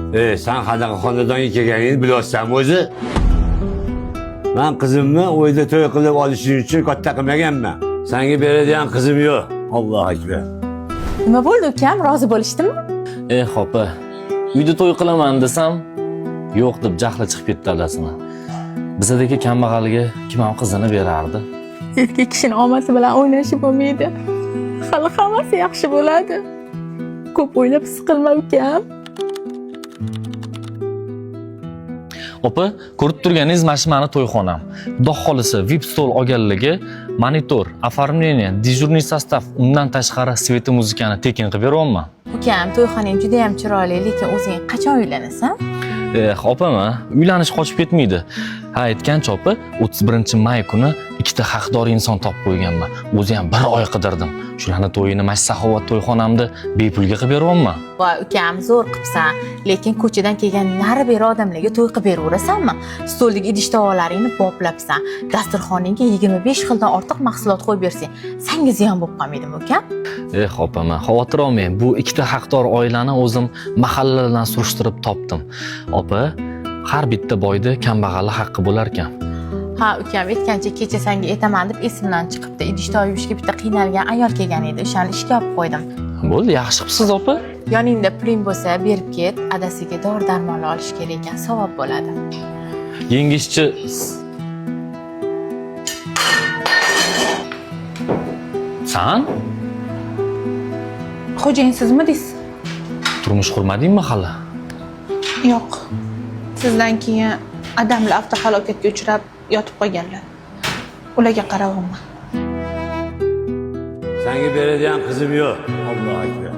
Sen qanaqa xonadonga kelganingni bilyapsanmi o'zi? Men qizimni o'yda to'y qilib olishing uchun katta qilmaganman. Senga beradigan qizim yo'q. Allohu akbar. Nima bo'ldi ukam? Rozi bo'lishdimi? Opa, uyda to'y qilaman desam, yo'q deb jahli chiqib ketdi adasini. Bizadagi kambag'alga kim ham qizini berardi? Erkak kishining omadi bilan o'ynashi bo'lmaydi. Hali hammasi yaxshi bo'ladi. Ko'p o'ylab siqilma ukam. Opa, ko'rib turganingiz mana shu meni to'yxonam. Xudo xolisa VIP stol olganligi, monitor, оформление, dejurniy sostav, undan tashqari sveti muzikani tekin qilib beraman. Ukam, to'yxonang juda ham chiroyli, lekin o'zing qachon uylanasan? Opama, uylanish qochib ketmaydi. Ha, aytgancha opa, 31-may kuni ikkita haqdor inson topib qo'yganman. O'zi ham 1 oy qidirdim. Shularning to'yini mana saxovat to'yxonamda bepulga qilib beraman. Voy ukam, zo'r qilibsan, lekin ko'chadan kelgan nari beri odamlarga to'y qilib beraverasanmi? Stoldagi idish-tovoqlaringni boplabsan, dasturxoningga 25 xildan ortiq mahsulot qo'yib bersang, senga ziyon bo'lib qolmaydimi ukam? Opama, xavotir olmang. Bu ikkita haqdor oilani o'zim mahalladan surishtirib topdim. Opa, har bitta boyda kambag'allik haqqi bo'lar ekan. Ha, ukam aytgancha kecha senga aytaman deb esimdan chiqibdi. Idish-tovoq yuvishga bitta qiynalgan ayol kelgan edi, o'shani ishga olib qo'ydim. Bo'ldi, yaxshi qilibsiz opa. Yoningda puling bo'lsa, berib ket, adasiga dori-darmon olish kerak ekan, savob bo'ladi. Yengishchi San? Xo'jayin sizmi deysiz? Turmush qurmadingmi hali? Yo'q. Sizdan keyin adamlar avtohalokatga uchrab yotib qolganlar. Ularga qaravman. Senga beradigan qizim yo'q. Allohu akbar.